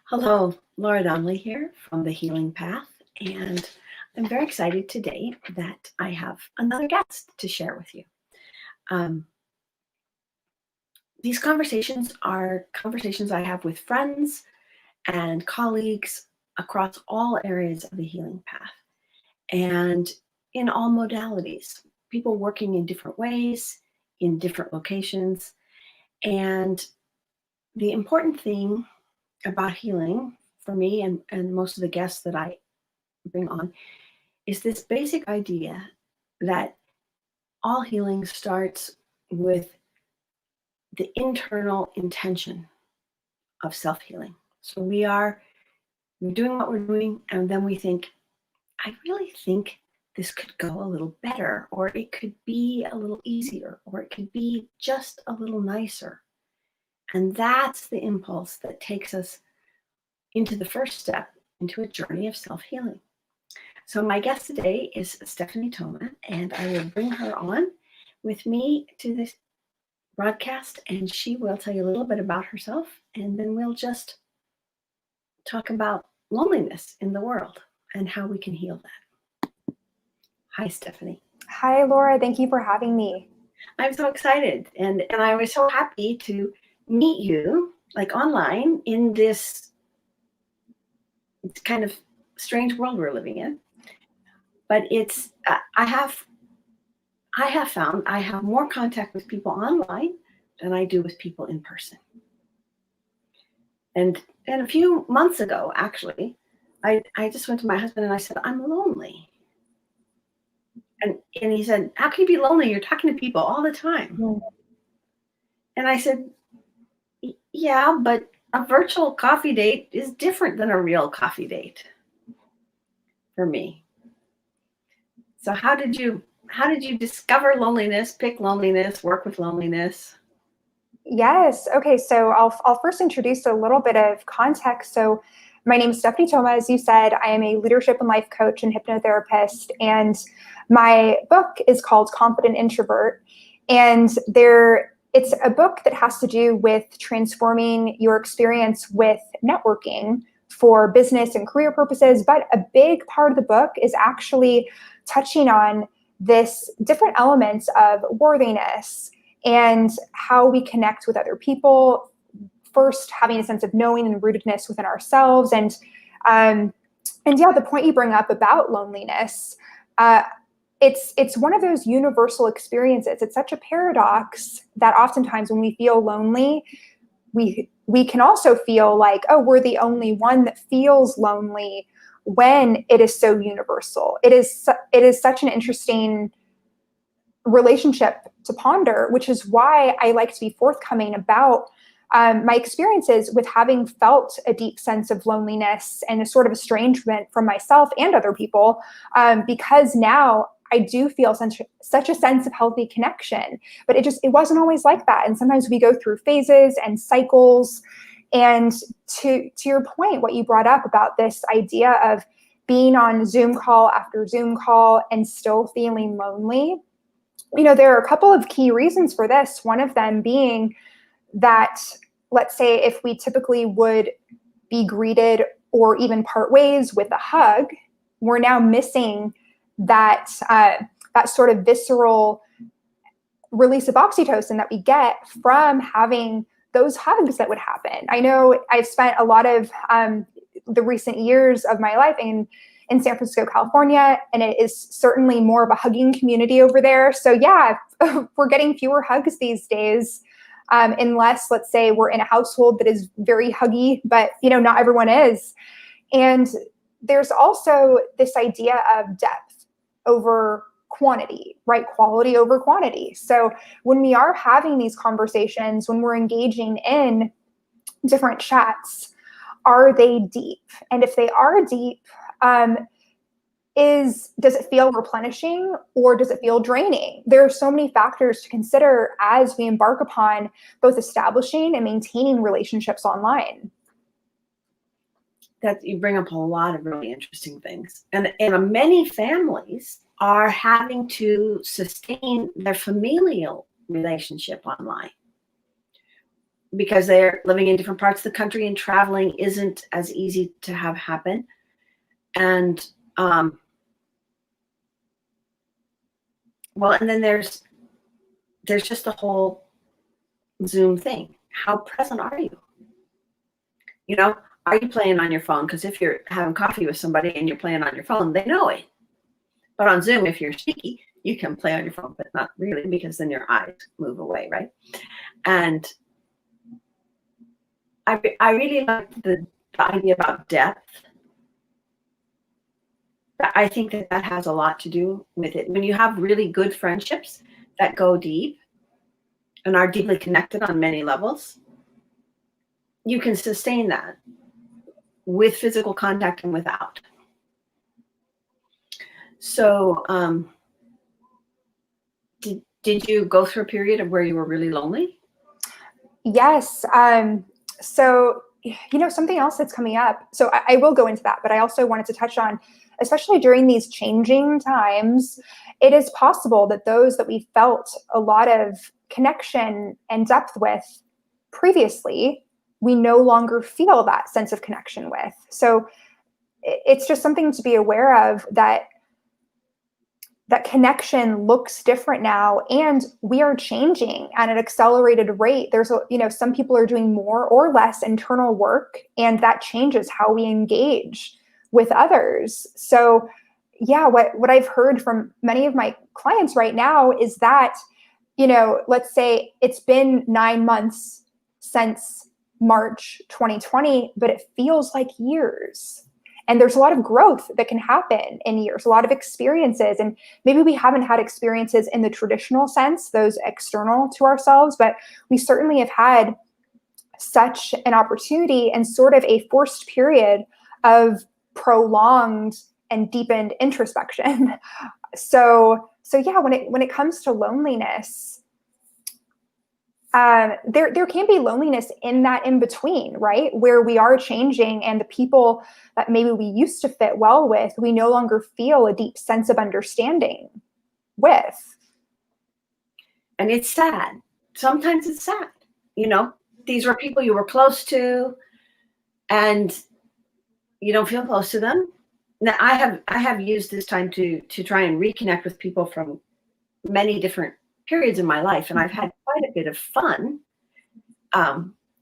Hello, Laura Donnelly here from The Healing Path, and I'm very excited today that I have another guest to share with you. Um, these conversations are conversations I have with friends and colleagues across all areas of the healing path and in all modalities, people working in different ways, in different locations. And the important thing about healing for me and most of the guests that I bring on is this basic idea that all healing starts with the internal intention of self-healing. So we're doing what we're doing, and then we think, I really think this could go a little better, or it could be a little easier, or it could be just a little nicer. And that's the impulse that takes us into the first step into a journey of self-healing. So my guest today is Stephanie Thoma, and I will bring her on with me to this broadcast, and she will tell you a little bit about herself, and then we'll just talk about loneliness in the world and how we can heal that. Hi, Stephanie. Hi, Laura. Thank you for having me. I'm so excited, and I was so happy to meet you, like online, in this kind of strange world we're living in. But it's I have found I have more contact with people online than I do with people in person. And a few months ago, actually, I just went to my husband and I said, I'm lonely. And he said, how can you be lonely? You're talking to people all the time. Mm. And I said, yeah, but a virtual coffee date is different than a real coffee date for me. So how did you discover loneliness, pick loneliness, work with loneliness? Yes. Okay. So I'll first introduce a little bit of context. So my name is Stephanie Thoma. As you said, I am a leadership and life coach and hypnotherapist. And my book is called Confident Introvert. And it's a book that has to do with transforming your experience with networking for business and career purposes. But a big part of the book is actually touching on this different elements of worthiness and how we connect with other people. First, having a sense of knowing and rootedness within ourselves. And yeah, the point you bring up about loneliness, it's one of those universal experiences. It's such a paradox that oftentimes when we feel lonely, we can also feel like, oh, we're the only one that feels lonely, when it is so universal. It is such an interesting relationship to ponder, which is why I like to be forthcoming about my experiences with having felt a deep sense of loneliness and a sort of estrangement from myself and other people, because now I do feel such a sense of healthy connection. But it wasn't always like that. And sometimes we go through phases and cycles. And to your point, what you brought up about this idea of being on Zoom call after Zoom call and still feeling lonely, there are a couple of key reasons for this. One of them being that, let's say, if we typically would be greeted or even part ways with a hug, we're now missing that sort of visceral release of oxytocin that we get from having those hugs that would happen. I know I've spent a lot of the recent years of my life in San Francisco, California, and it is certainly more of a hugging community over there. So yeah, we're getting fewer hugs these days, unless, let's say, we're in a household that is very huggy, but not everyone is. And there's also this idea of depth over quantity, right? Quality over quantity. So when we are having these conversations, when we're engaging in different chats, are they deep? And if they are deep, does it feel replenishing or does it feel draining? There are so many factors to consider as we embark upon both establishing and maintaining relationships online. That you bring up a lot of really interesting things. And many families are having to sustain their familial relationship online because they're living in different parts of the country and traveling isn't as easy to have happen. And well, and then there's just the whole Zoom thing. How present are you? You know, are you playing on your phone? Because if you're having coffee with somebody and you're playing on your phone, they know it. But on Zoom, if you're sneaky, you can play on your phone, but not really, because then your eyes move away, right? And I really like the idea about depth. I think that has a lot to do with it. When you have really good friendships that go deep and are deeply connected on many levels, you can sustain that with physical contact and without. So did you go through a period of where you were really lonely? Yes. So, something else that's coming up. So I will go into that, but I also wanted to touch on, especially during these changing times, it is possible that those that we felt a lot of connection and depth with previously, we no longer feel that sense of connection with. So it's just something to be aware of, that connection looks different now, and we are changing at an accelerated rate. There's, some people are doing more or less internal work, and that changes how we engage with others. So yeah, what I've heard from many of my clients right now is that, let's say it's been 9 months since March 2020, but it feels like years. And there's a lot of growth that can happen in years, a lot of experiences. And maybe we haven't had experiences in the traditional sense, those external to ourselves, but we certainly have had such an opportunity and sort of a forced period of prolonged and deepened introspection. So yeah, when it comes to loneliness, there can be loneliness in that in between, right? Where we are changing, and the people that maybe we used to fit well with, we no longer feel a deep sense of understanding with. And it's sad. Sometimes it's sad. These were people you were close to, and you don't feel close to them. Now, I have used this time to try and reconnect with people from many different periods in my life, and I've had quite a bit of fun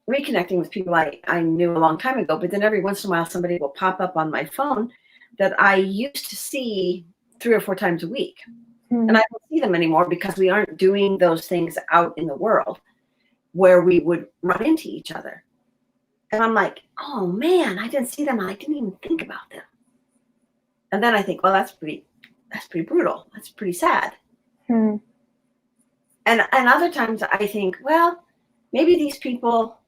reconnecting with people I knew a long time ago. But then every once in a while, somebody will pop up on my phone that I used to see 3 or 4 times a week. And I don't see them anymore because we aren't doing those things out in the world where we would run into each other. And I'm like, oh man, I didn't see them. I didn't even think about them. And then I think, well, that's pretty brutal. That's pretty sad. And other times I think, well, maybe these people,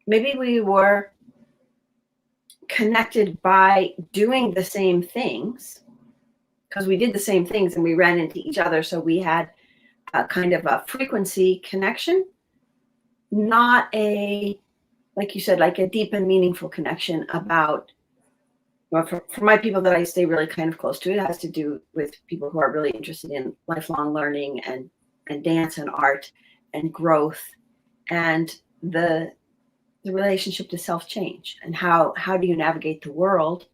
maybe we were connected by doing the same things, because we did the same things and we ran into each other. So we had a kind of a frequency connection, not a, like you said, like a deep and meaningful connection about, well, for my people that I stay really kind of close to, it has to do with people who are really interested in lifelong learning and dance and art and growth and the relationship to self-change, and how do you navigate the world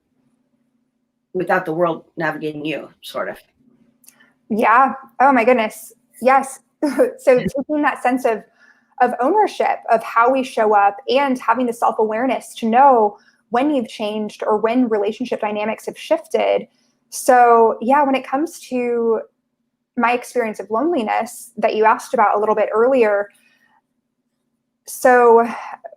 without the world navigating you, sort of. Yeah. Oh my goodness. Yes. So taking that sense of ownership of how we show up, and having the self-awareness to know when you've changed or when relationship dynamics have shifted. So yeah, when it comes to my experience of loneliness that you asked about a little bit earlier, so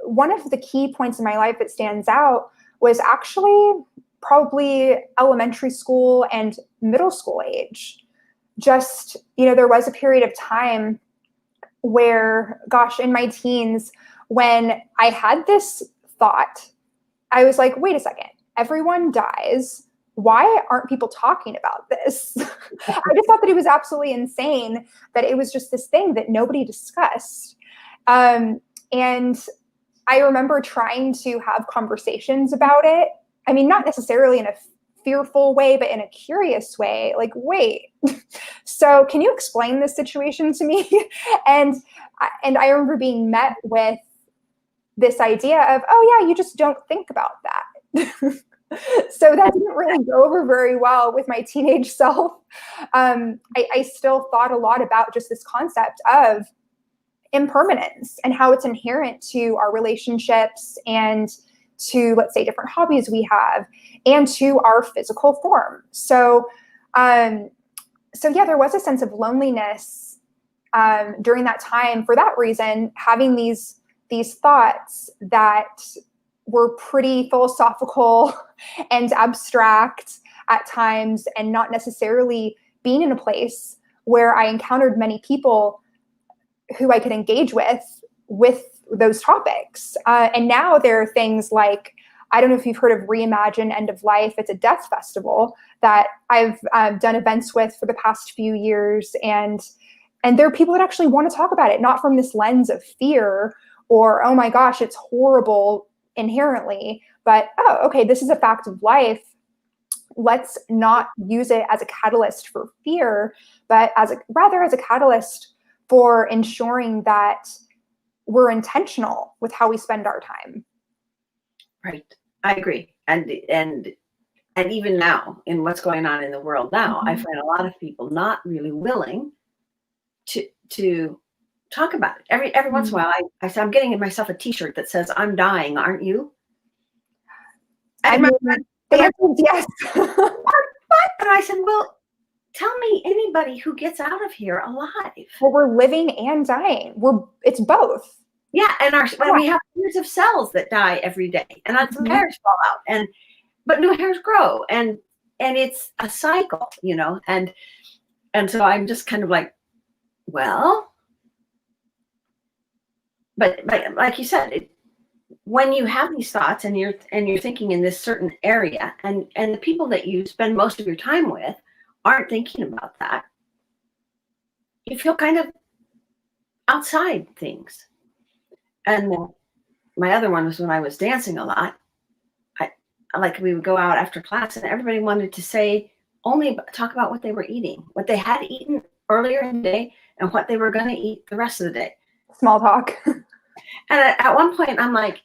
one of the key points in my life that stands out was actually probably elementary school and middle school age. Just, there was a period of time where, gosh, in my teens, when I had this thought, I was like, wait a second, everyone dies. Why aren't people talking about this? I just thought that it was absolutely insane that it was just this thing that nobody discussed. And I remember trying to have conversations about it. I mean, not necessarily in a fearful way, but in a curious way, like, wait, so can you explain this situation to me? And I remember being met with this idea of, oh yeah, you just don't think about that. So that didn't really go over very well with my teenage self. I still thought a lot about just this concept of impermanence and how it's inherent to our relationships and to, let's say, different hobbies we have and to our physical form. So yeah, there was a sense of loneliness during that time for that reason, having these thoughts that were pretty philosophical and abstract at times, and not necessarily being in a place where I encountered many people who I could engage with those topics. And now there are things like, I don't know if you've heard of Reimagine End of Life. It's a death festival that I've done events with for the past few years. And there are people that actually want to talk about it, not from this lens of fear or, oh my gosh, it's horrible inherently, but, oh, okay, this is a fact of life. Let's not use it as a catalyst for fear, but rather as a catalyst for ensuring that we're intentional with how we spend our time. Right. I agree. And even now, in what's going on in the world now, I find a lot of people not really willing to talk about it. Every once in a while, I say, I'm getting myself a T-shirt that says, "I'm dying, aren't you?" And the answer is yes. And I said, well, tell me anybody who gets out of here alive. Well, we're living and dying. It's both. Yeah, and we have hundreds of cells that die every day, and some hairs fall out, but new hairs grow, and it's a cycle, and so I'm just kind of like, well, but like you said, when you have these thoughts and you're thinking in this certain area, and the people that you spend most of your time with aren't thinking about that, you feel kind of outside things. And my other one was when I was dancing a lot. We would go out after class, and everybody wanted to talk about what they were eating, what they had eaten earlier in the day, and what they were going to eat the rest of the day. Small talk. And at one point, I'm like,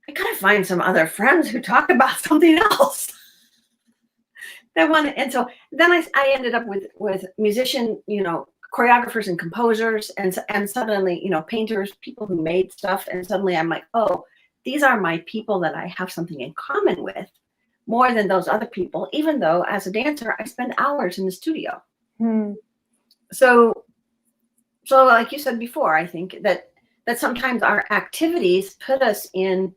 I gotta find some other friends who talk about something else. And so then I ended up with musician, choreographers and composers, and suddenly, painters, people who made stuff, and suddenly I'm like, oh, these are my people that I have something in common with, more than those other people, even though as a dancer, I spend hours in the studio. So like you said before, I think that sometimes our activities put us in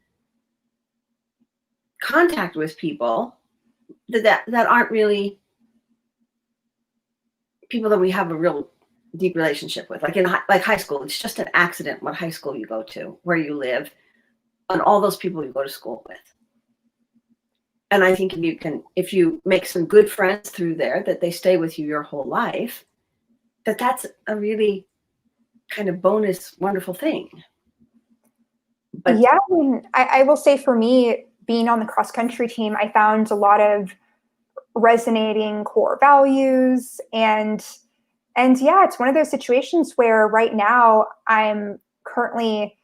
contact with people that aren't really people that we have a real deep relationship with. Like in high school, it's just an accident what high school you go to, where you live, and all those people you go to school with. And I think if you make some good friends through there, that they stay with you your whole life, that's a really kind of bonus, wonderful thing. But yeah, I will say for me, being on the cross-country team, I found a lot of resonating core values, and yeah, it's one of those situations where right now I'm currently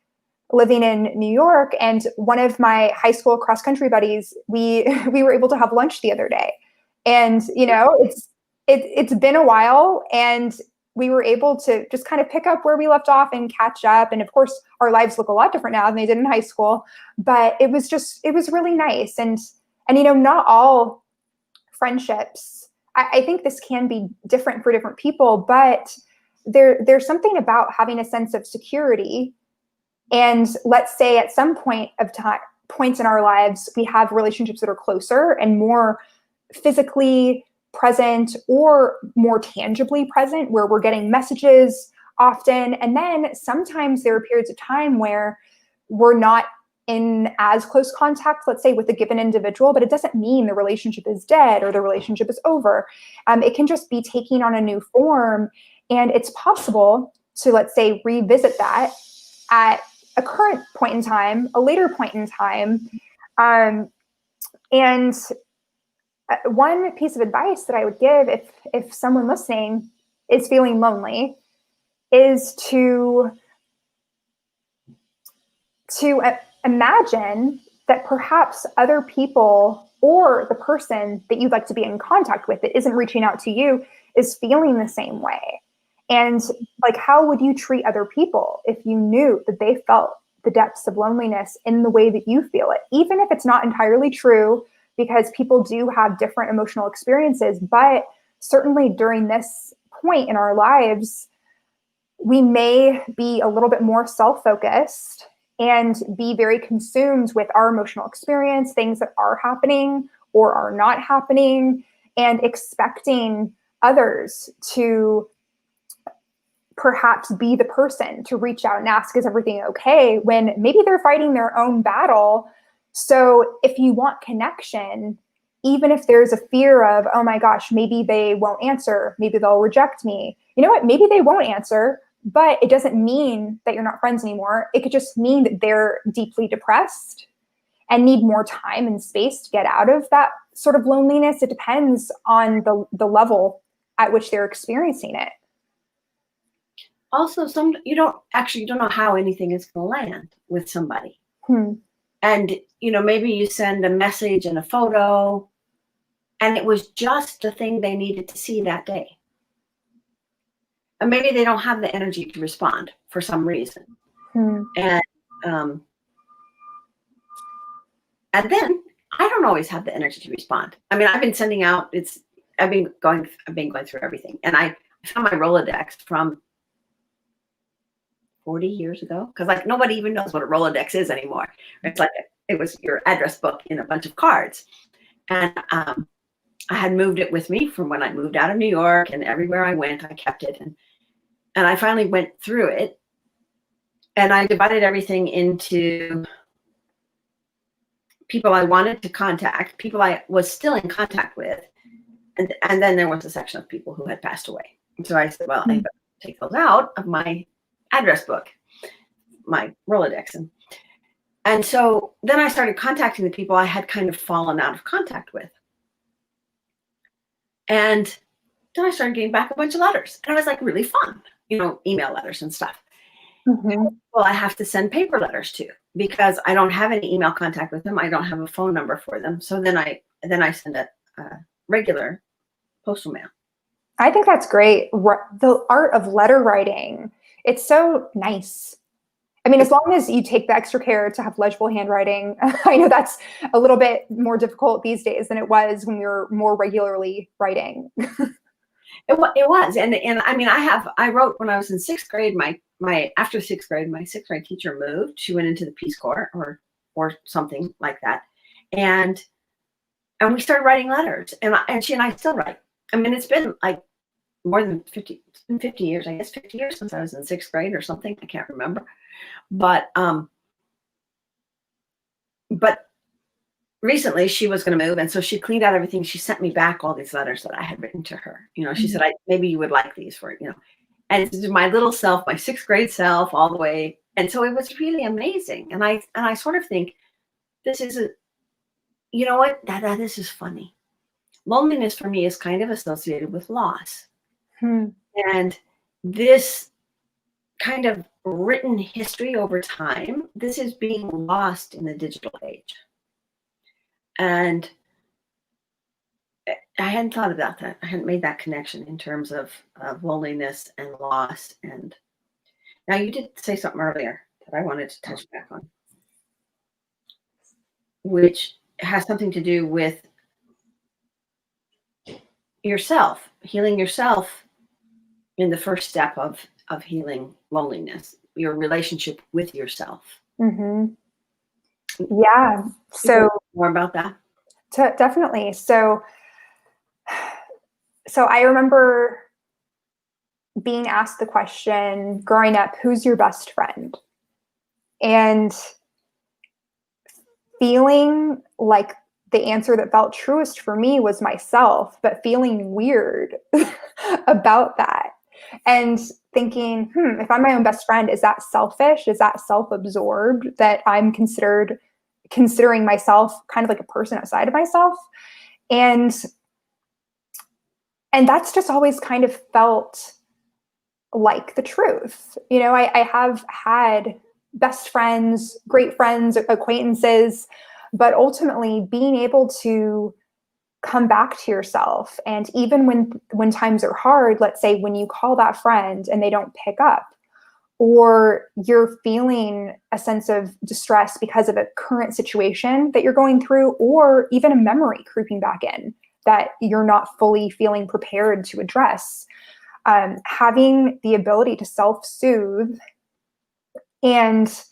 living in New York, and one of my high school cross-country buddies, we were able to have lunch the other day, and it's been a while, and we were able to just kind of pick up where we left off and catch up. And of course, our lives look a lot different now than they did in high school, but it was really nice. And not all friendships, I think this can be different for different people, but there's something about having a sense of security. And let's say at some points in our lives, we have relationships that are closer and more physically present or more tangibly present, where we're getting messages often. And then sometimes there are periods of time where we're not in as close contact, let's say, with a given individual, but it doesn't mean the relationship is dead or the relationship is over. It can just be taking on a new form. And it's possible to, let's say, revisit that at a current point in time, a later point in time. And one piece of advice that I would give if someone listening is feeling lonely is to to imagine that perhaps other people or the person that you'd like to be in contact with that isn't reaching out to you is feeling the same way. And like, how would you treat other people if you knew that they felt the depths of loneliness in the way that you feel it, even if it's not entirely true, because people do have different emotional experiences. But certainly during this point in our lives, we may be a little bit more self-focused and be very consumed with our emotional experience, things that are happening or are not happening, and expecting others to perhaps be the person to reach out and ask, is everything okay? When maybe they're fighting their own battle. So if you want connection, even if there's a fear of, oh my gosh, maybe they won't answer, maybe they'll reject me. You know what? Maybe they won't answer, but it doesn't mean that you're not friends anymore. It could just mean that they're deeply depressed and need more time and space to get out of that sort of loneliness. It depends on the level at which they're experiencing it. Also, you don't know how anything is going to land with somebody. And, maybe you send a message and a photo, and it was just the thing they needed to see that day. And maybe they don't have the energy to respond for some reason. And then I don't always have the energy to respond. I mean, I've been sending out, I've been going through everything. And I found my Rolodex from 40 years ago, because like nobody even knows what a Rolodex is anymore. It's like it was your address book in a bunch of cards. And I had moved it with me from when I moved out of New York, and everywhere I went, I kept it. And I finally went through it, and I divided everything into people I wanted to contact, people I was still in contact with, and then there was a section of people who had passed away. And so I said, well, I better take those out of my address book, my Rolodex. And so then I started contacting the people I had kind of fallen out of contact with. And then I started getting back a bunch of letters. And it was like really fun, email letters and stuff. Well, I have to send paper letters too, because I don't have any email contact with them. I don't have a phone number for them. So then I send a regular postal mail. I think that's great. The art of letter writing, it's so nice. I mean, as long as you take the extra care to have legible handwriting. I know that's a little bit more difficult these days than it was when we were more regularly writing. It was. And I mean, I wrote when I was in sixth grade, after sixth grade, my sixth grade teacher moved. She went into the Peace Corps or something like that. And we started writing letters, and she and I still write. I mean, it's been like more than 50 years, I guess 50 years since I was in sixth grade or something. I can't remember. But recently she was going to move, and so she cleaned out everything. She sent me back all these letters that I had written to her. She said, maybe you would like these for, and it's my little self, my sixth grade self, all the way. And so it was really amazing. And I sort of think this is this is funny. Loneliness for me is kind of associated with loss. And this kind of written history over time, this is being lost in the digital age. And I hadn't thought about that. I hadn't made that connection in terms of loneliness and loss. And now you did say something earlier that I wanted to touch back on, which has something to do with yourself, healing yourself in the first step of healing loneliness, your relationship with yourself. Yeah. So more about that. Definitely. So I remember being asked the question growing up, who's your best friend? And feeling like the answer that felt truest for me was myself, but feeling weird about that. And thinking, if I'm my own best friend, is that selfish? Is that self-absorbed that I'm considering myself kind of like a person outside of myself? And that's just always kind of felt like the truth. I have had best friends, great friends, acquaintances, but ultimately being able to come back to yourself. And even when times are hard, let's say when you call that friend and they don't pick up, or you're feeling a sense of distress because of a current situation that you're going through, or even a memory creeping back in that you're not fully feeling prepared to address, having the ability to self-soothe and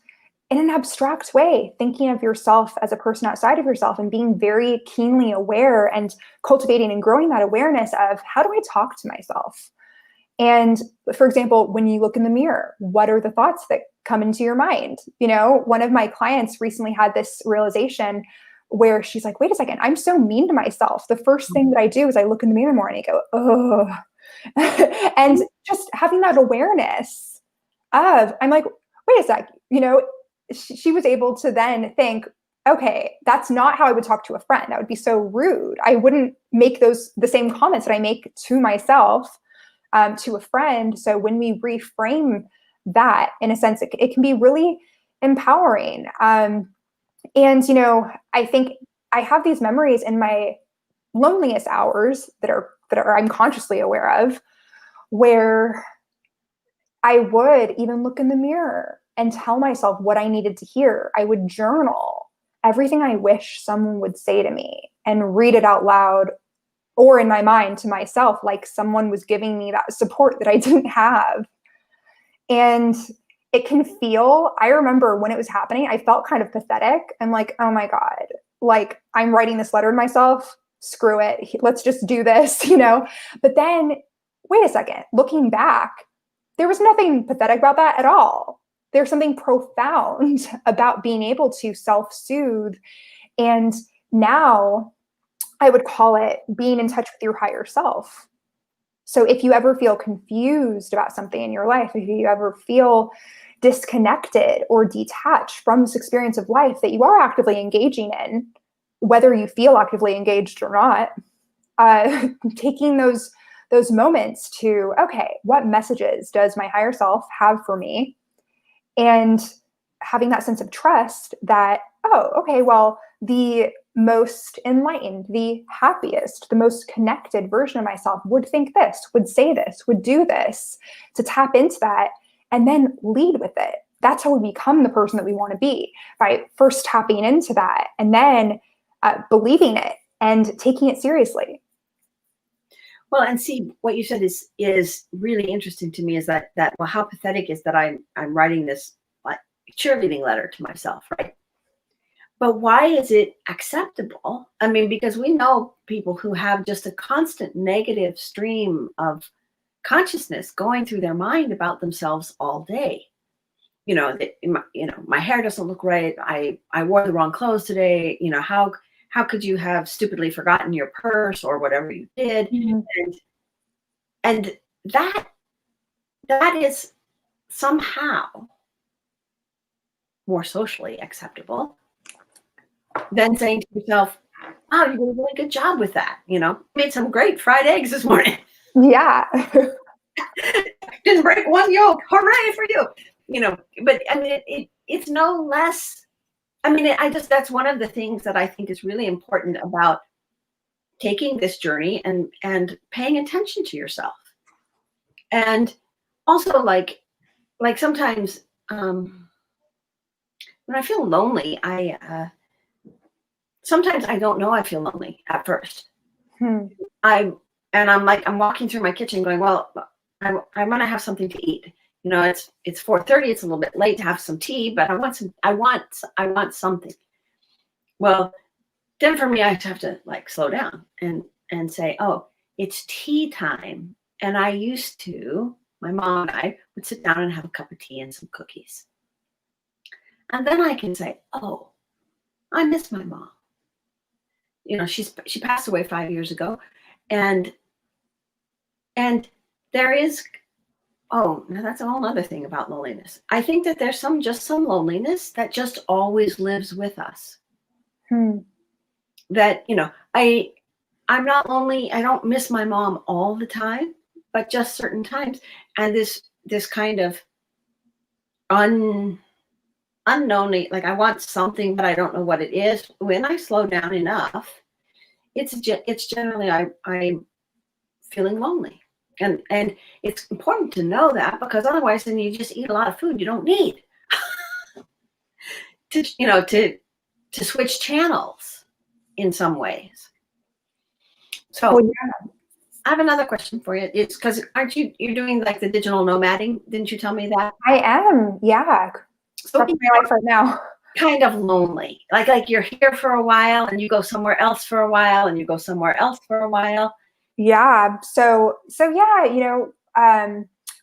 in an abstract way, thinking of yourself as a person outside of yourself and being very keenly aware and cultivating and growing that awareness of, how do I talk to myself? And for example, when you look in the mirror, what are the thoughts that come into your mind? You know, one of my clients recently had this realization where she's like, wait a second, I'm so mean to myself. The first thing that I do is I look in the mirror in the morning and I go, oh, and just having that awareness of, I'm like, wait a sec, you know, she was able to then think, okay, that's not how I would talk to a friend. That would be so rude. I wouldn't make the same comments that I make to myself to a friend. So when we reframe that, in a sense, it can be really empowering. And, you know, I think I have these memories in my loneliest hours that are I'm consciously aware of, where I would even look in the mirror and tell myself what I needed to hear. I would journal everything I wish someone would say to me and read it out loud or in my mind to myself, like someone was giving me that support that I didn't have. And it can feel, I remember when it was happening, I felt kind of pathetic. I'm like, oh my God, like I'm writing this letter to myself, screw it, let's just do this, you know? But then, wait a second, looking back, there was nothing pathetic about that at all. There's something profound about being able to self-soothe. And now I would call it being in touch with your higher self. So if you ever feel confused about something in your life, if you ever feel disconnected or detached from this experience of life that you are actively engaging in, whether you feel actively engaged or not, taking those moments to, okay, what messages does my higher self have for me? And having that sense of trust that, oh, okay, well, the most enlightened, the happiest, the most connected version of myself would think this, would say this, would do this, to tap into that and then lead with it. That's how we become the person that we want to be, by first tapping into that and then believing it and taking it seriously. Well, and see, what you said is really interesting to me, is that well, how pathetic is that I'm writing this like cheerleading letter to myself, right? But why is it acceptable? I mean, because we know people who have just a constant negative stream of consciousness going through their mind about themselves all day. You know, my hair doesn't look right. I wore the wrong clothes today. You know, how could you have stupidly forgotten your purse or whatever you did? Mm-hmm. And that is somehow more socially acceptable than saying to yourself, "Oh, you did a really good job with that. You know, made some great fried eggs this morning. Yeah. Didn't break one yolk. Hooray for you!" You know, but I mean, it's no less. I mean, that's one of the things that I think is really important about taking this journey and paying attention to yourself. And also, like sometimes when I feel lonely, sometimes I don't know I feel lonely at first. I'm walking through my kitchen going, well, I want to have something to eat. You know, it's 4:30. It's a little bit late to have some tea, but I want something. Well, then for me, I have to like slow down and say, oh, it's tea time. And my mom and I would sit down and have a cup of tea and some cookies. And then I can say, oh, I miss my mom. You know, she passed away 5 years ago. And there is, oh, now that's a whole other thing about loneliness. I think that there's some loneliness that just always lives with us. That, you know, I'm not lonely. I don't miss my mom all the time, but just certain times. And this kind of unknowingly, like I want something, but I don't know what it is. When I slow down enough, it's generally I'm feeling lonely. And it's important to know that, because otherwise then you just eat a lot of food you don't need to switch channels in some ways. So Well, yeah, I have another question for you. It's because you're doing like the digital nomading? Didn't you tell me that? I am. Yeah. So That's my life right now. kind of lonely. Like you're here for a while and you go somewhere else for a while and you go somewhere else for a while. Yeah. So yeah,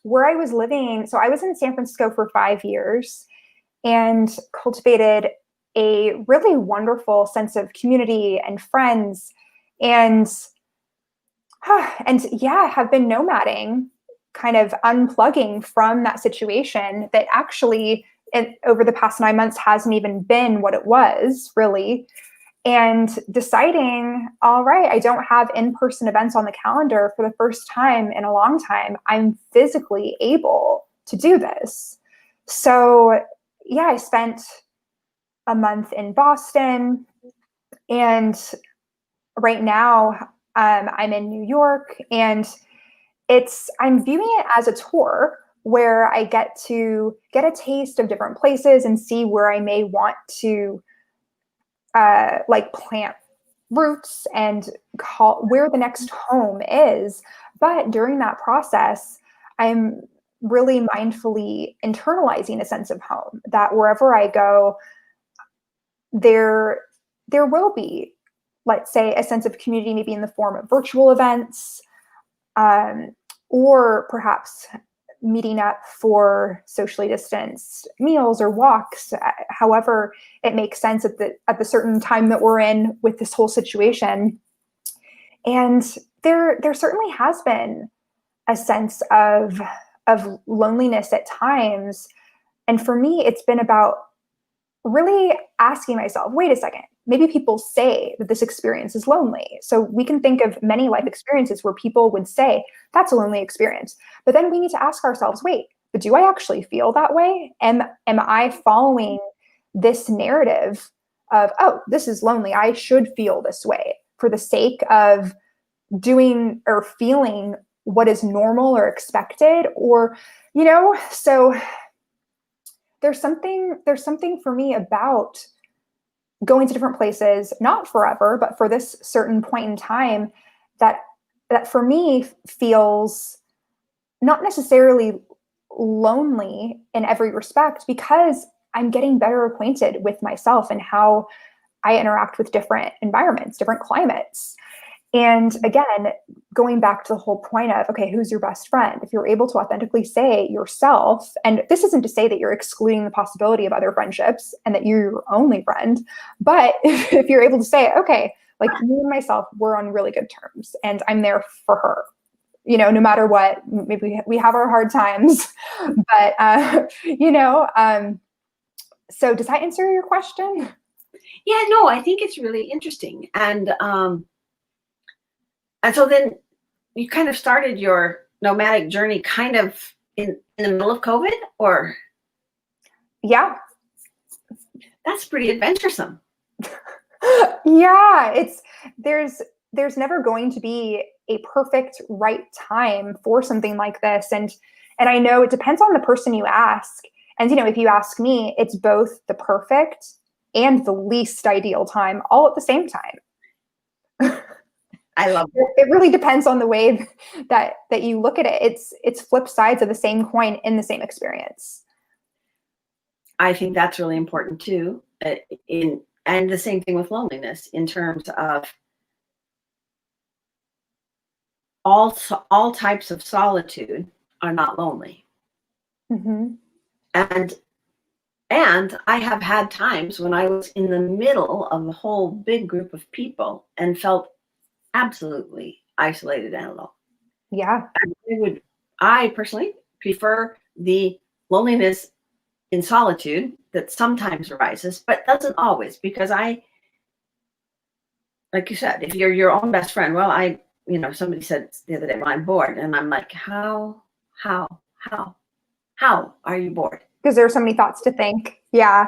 where I was living, so I was in San Francisco for 5 years and cultivated a really wonderful sense of community and friends, and and yeah, have been nomading, kind of unplugging from that situation that actually over the past 9 months hasn't even been what it was really, and deciding, all right, I don't have in-person events on the calendar for the first time in a long time. I'm physically able to do this. So yeah, I spent a month in Boston, and right now I'm in New York, and I'm viewing it as a tour where I get to get a taste of different places and see where I may want to like plant roots and call where the next home is. But during that process, I'm really mindfully internalizing a sense of home, that wherever I go, there will be, let's say, a sense of community, maybe in the form of virtual events, um, or perhaps meeting up for socially distanced meals or walks, however it makes sense at the certain time that we're in with this whole situation. And there certainly has been a sense of loneliness at times. And for me, it's been about really asking myself, wait a second, maybe people say that this experience is lonely. So we can think of many life experiences where people would say, that's a lonely experience. But then we need to ask ourselves, wait, but do I actually feel that way? Am I following this narrative of, oh, this is lonely, I should feel this way for the sake of doing or feeling what is normal or expected? Or, so there's something for me about going to different places, not forever, but for this certain point in time, that for me feels not necessarily lonely in every respect, because I'm getting better acquainted with myself and how I interact with different environments, different climates. And again, going back to the whole point of, okay, who's your best friend? If you're able to authentically say yourself, and this isn't to say that you're excluding the possibility of other friendships and that you're your only friend, but if you're able to say, okay, like me and myself, we're on really good terms and I'm there for her, no matter what, maybe we have our hard times, but, so does that answer your question? Yeah, no, I think it's really interesting. And so then you kind of started your nomadic journey kind of in the middle of COVID, or? Yeah. That's pretty adventuresome. Yeah, there's never going to be a perfect right time for something like this. And I know it depends on the person you ask. And, if you ask me, it's both the perfect and the least ideal time all at the same time. I love it. It really depends on the way that you look at it. It's flip sides of the same coin in the same experience. I think that's really important too. And the same thing with loneliness, in terms of all types of solitude are not lonely. Mm-hmm. And I have had times when I was in the middle of a whole big group of people and felt absolutely isolated and alone. Yeah. I personally prefer the loneliness in solitude that sometimes arises, but doesn't always, because like you said, if you're your own best friend, well, somebody said the other day, well, I'm bored. And I'm like, how are you bored? Because there are so many thoughts to think. Yeah.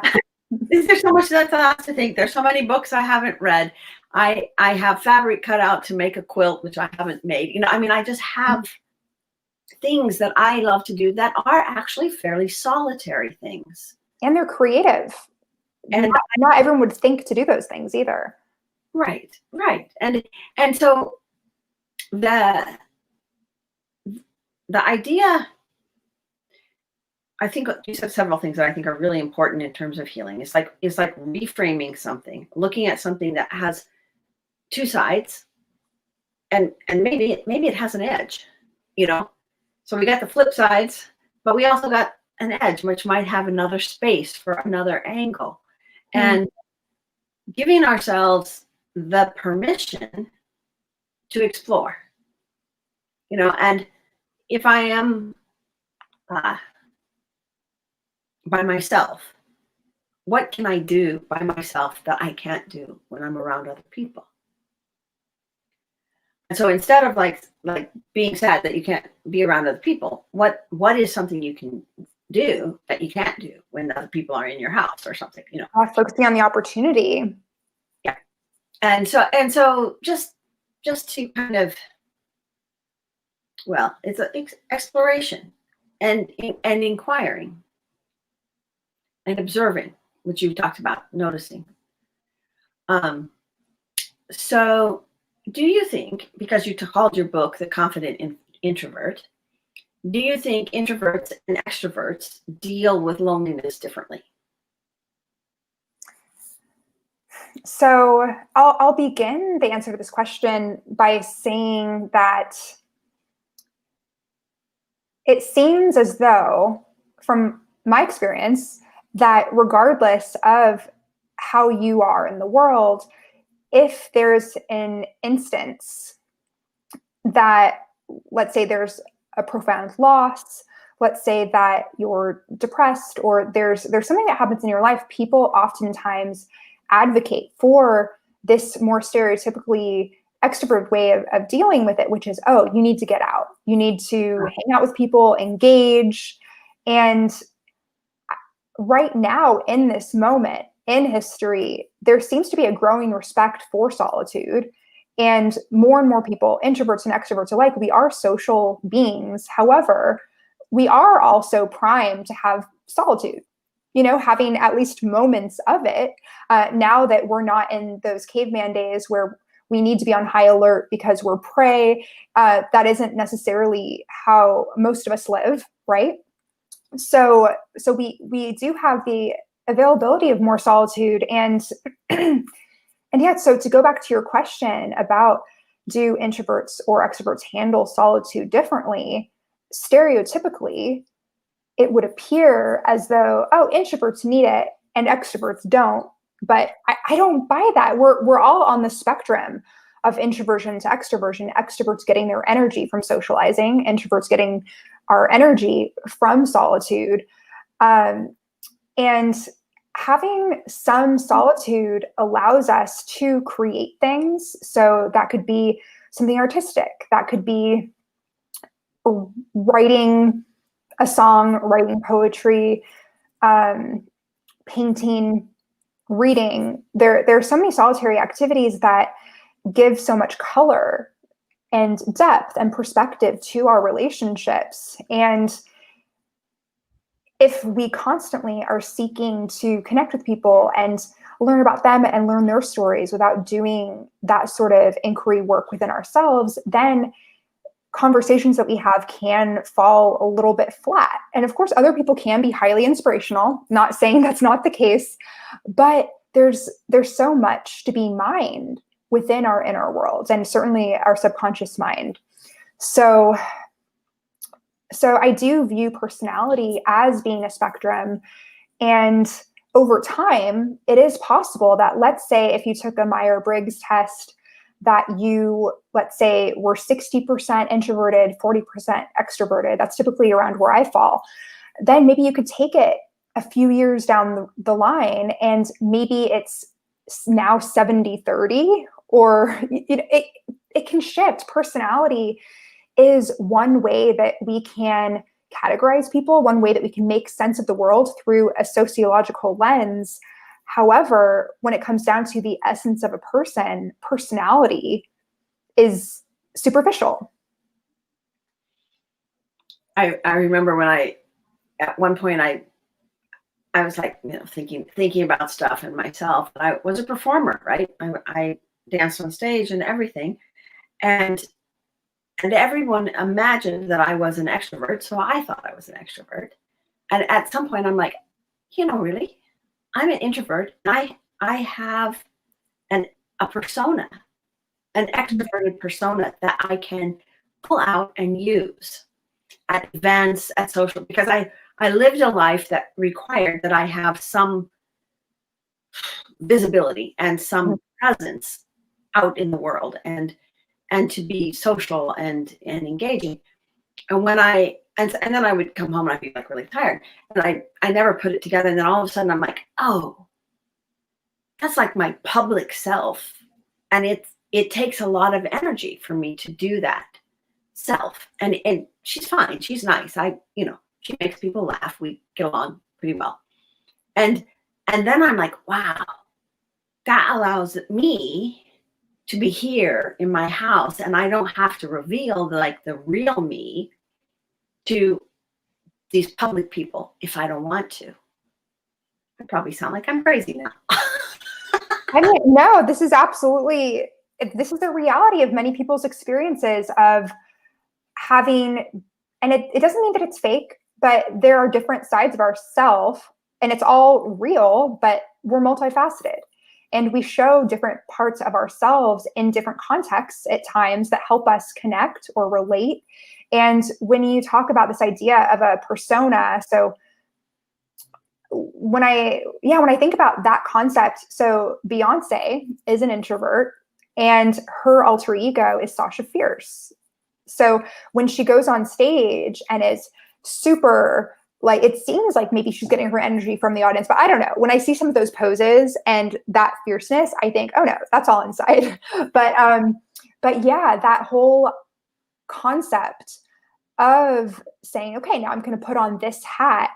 There's so much that's to think. There's so many books I haven't read. I have fabric cut out to make a quilt, which I haven't made. I mean, I just have things that I love to do that are actually fairly solitary things. And they're creative. And not everyone would think to do those things either. Right. And so the idea, I think you said several things that I think are really important in terms of healing. It's like reframing something, looking at something that has two sides, and maybe it has an edge, So we got the flip sides, but we also got an edge, which might have another space for another angle. And giving ourselves the permission to explore, and if I am by myself, what can I do by myself that I can't do when I'm around other people? And so instead of like being sad that you can't be around other people, what is something you can do that you can't do when other people are in your house or something, Focusing on the opportunity. Yeah. And so just to kind of, well, it's an exploration and inquiring and observing, which you've talked about, noticing. So do you think, because you called your book The Confident Introvert, do you think introverts and extroverts deal with loneliness differently? So I'll begin the answer to this question by saying that it seems as though, from my experience, that regardless of how you are in the world, if there's an instance that, let's say there's a profound loss, let's say that you're depressed, or there's something that happens in your life, people oftentimes advocate for this more stereotypically extrovert way of dealing with it, which is, oh, you need to get out. You need to hang out with people, engage. And right now, in this moment in history, there seems to be a growing respect for solitude. And more people, introverts and extroverts alike, we are social beings. However, we are also primed to have solitude, having at least moments of it. Now that we're not in those caveman days where we need to be on high alert because we're prey, that isn't necessarily how most of us live, right? So we do have the availability of more solitude, and yeah, so to go back to your question about, do introverts or extroverts handle solitude differently? Stereotypically, it would appear as though, oh, introverts need it and extroverts don't. But I don't buy that. We're all on the spectrum of introversion to extroversion. Extroverts getting their energy from socializing, introverts getting our energy from solitude. And having some solitude allows us to create things. So that could be something artistic. That could be writing a song, writing poetry, painting, reading. There are so many solitary activities that give so much color and depth and perspective to our relationships. And if we constantly are seeking to connect with people and learn about them and learn their stories without doing that sort of inquiry work within ourselves, then conversations that we have can fall a little bit flat. And of course, other people can be highly inspirational, not saying that's not the case, but there's so much to be mined within our inner worlds, and certainly our subconscious mind. So I do view personality as being a spectrum. And over time, it is possible that, let's say if you took a Myers-Briggs test, that you, let's say, were 60% introverted, 40% extroverted. That's typically around where I fall. Then maybe you could take it a few years down the line, and maybe it's now 70-30, or it can shift. Personality is one way that we can categorize people, one way that we can make sense of the world through a sociological lens. However, when it comes down to the essence of a person, personality is superficial. I remember when at one point I was like, thinking about stuff and myself. I was a performer, right? I danced on stage and everything. And everyone imagined that I was an extrovert. So I thought I was an extrovert. And at some point I'm like, really, I'm an introvert. I have a persona, an extroverted persona that I can pull out and use at events, at social, because I lived a life that required that I have some visibility and some presence out in the world and to be social and engaging. And when and then I would come home and I'd be like really tired, and I never put it together. And then all of a sudden I'm like, oh, that's like my public self. And it takes a lot of energy for me to do that self. And she's fine. She's nice. She makes people laugh. We get along pretty well. And then I'm like, wow, that allows me to be here in my house, and I don't have to reveal the real me to these public people if I don't want to. I probably sound like I'm crazy now. I mean, no, this is the reality of many people's experiences of having, and it doesn't mean that it's fake, but there are different sides of ourself, and it's all real, but we're multifaceted. And we show different parts of ourselves in different contexts at times that help us connect or relate. And when you talk about this idea of a persona, so when I think about that concept, so Beyonce is an introvert and her alter ego is Sasha Fierce. So when she goes on stage and is super, it seems like maybe she's getting her energy from the audience, but I don't know. When I see some of those poses and that fierceness, I think, oh no, that's all inside. But yeah, that whole concept of saying, okay, now I'm going to put on this hat,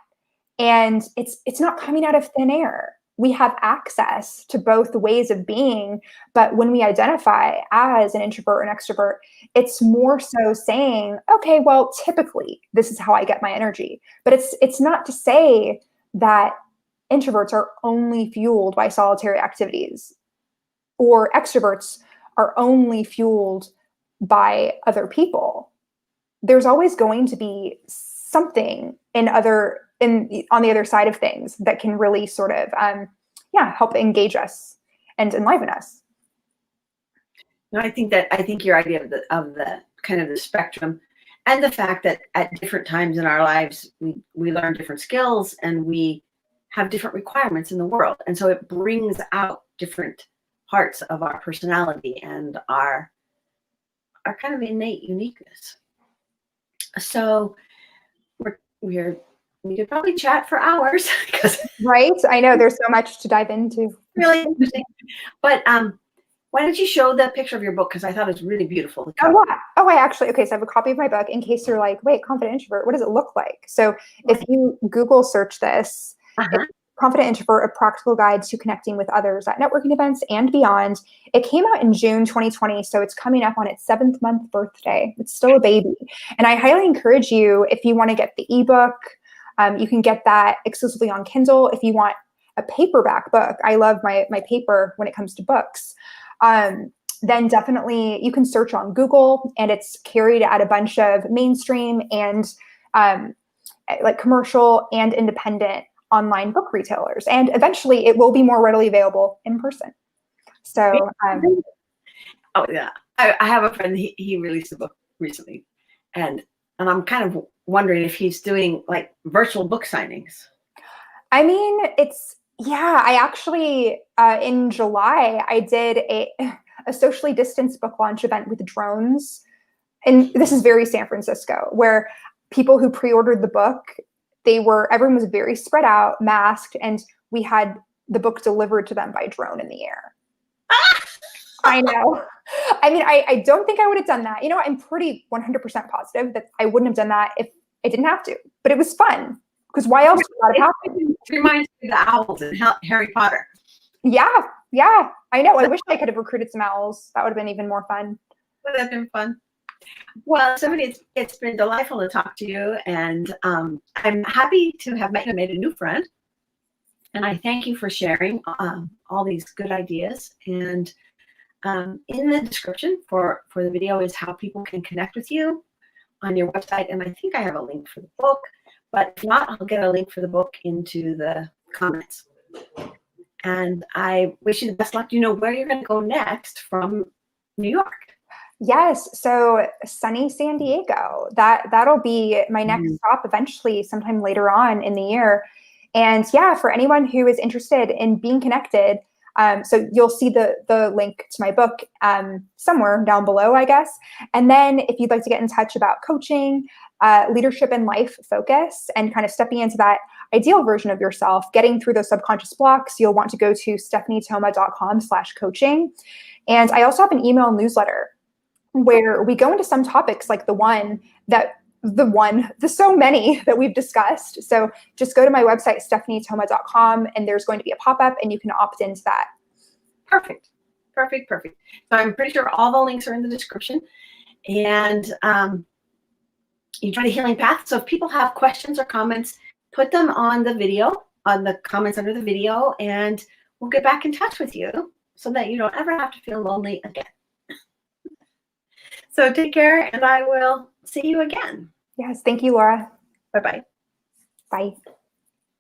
and it's not coming out of thin air. We have access to both ways of being, but when we identify as an introvert and extrovert, it's more so saying, okay, well, typically this is how I get my energy. But it's not to say that introverts are only fueled by solitary activities, or extroverts are only fueled by other people. There's always going to be something on the other side of things that can really sort of help engage us and enliven us. No, I think your idea of the kind of the spectrum, and the fact that at different times in our lives we learn different skills and we have different requirements in the world, and so it brings out different parts of our personality and our kind of innate uniqueness. So we could probably chat for hours. Right? I know there's so much to dive into. Really interesting. But why don't you show the picture of your book? Because I thought it was really beautiful. Oh, yeah. So I have a copy of my book in case you're like, wait, Confident Introvert, what does it look like? So if you Google search this, it's Confident Introvert, a practical guide to connecting with others at networking events and beyond. It came out in June 2020, so it's coming up on its 7th month birthday. It's still a baby. And I highly encourage you, if you want to get the ebook, you can get that exclusively on Kindle. If you want a paperback book, I love my paper when it comes to books, then definitely you can search on Google, and it's carried at a bunch of mainstream and commercial and independent online book retailers. And eventually it will be more readily available in person. So, oh yeah, I have a friend, he released a book recently, and I'm kind of wondering if he's doing virtual book signings. I mean, I actually, in July, I did a socially distanced book launch event with drones. And this is very San Francisco, where people who pre-ordered the book, everyone was very spread out, masked, and we had the book delivered to them by drone in the air. I know. I mean, I don't think I would have done that. I'm pretty 100% positive that I wouldn't have done that if I didn't have to, but it was fun because why else would that have happened? It reminds me of the owls in Harry Potter. Yeah, yeah, I know. I wish I could have recruited some owls. That would have been even more fun. Would have been fun. Well, somebody, it's been delightful to talk to you, and I'm happy to have met you and made a new friend. And I thank you for sharing all these good ideas. And in the description for the video is how people can connect with you on your website. And I think I have a link for the book, but if not, I'll get a link for the book into the comments. And I wish you the best luck. Do you know where you're going to go next from New York? Yes, so sunny San Diego. That'll be my next stop eventually, sometime later on in the year. And yeah, for anyone who is interested in being connected, so you'll see the link to my book somewhere down below, I guess. And then if you'd like to get in touch about coaching, leadership and life focus, and kind of stepping into that ideal version of yourself, getting through those subconscious blocks, you'll want to go to stephaniethoma.com/coaching. And I also have an email newsletter where we go into some topics like the so many that we've discussed. So just go to my website, stephaniethoma.com, and there's going to be a pop-up and you can opt into that. Perfect. So I'm pretty sure all the links are in the description. And you try the healing path. So if people have questions or comments, put them on the video, on the comments under the video, and we'll get back in touch with you so that you don't ever have to feel lonely again. So take care, and I will see you again. Yes, thank you, Laura. Bye-bye. Bye.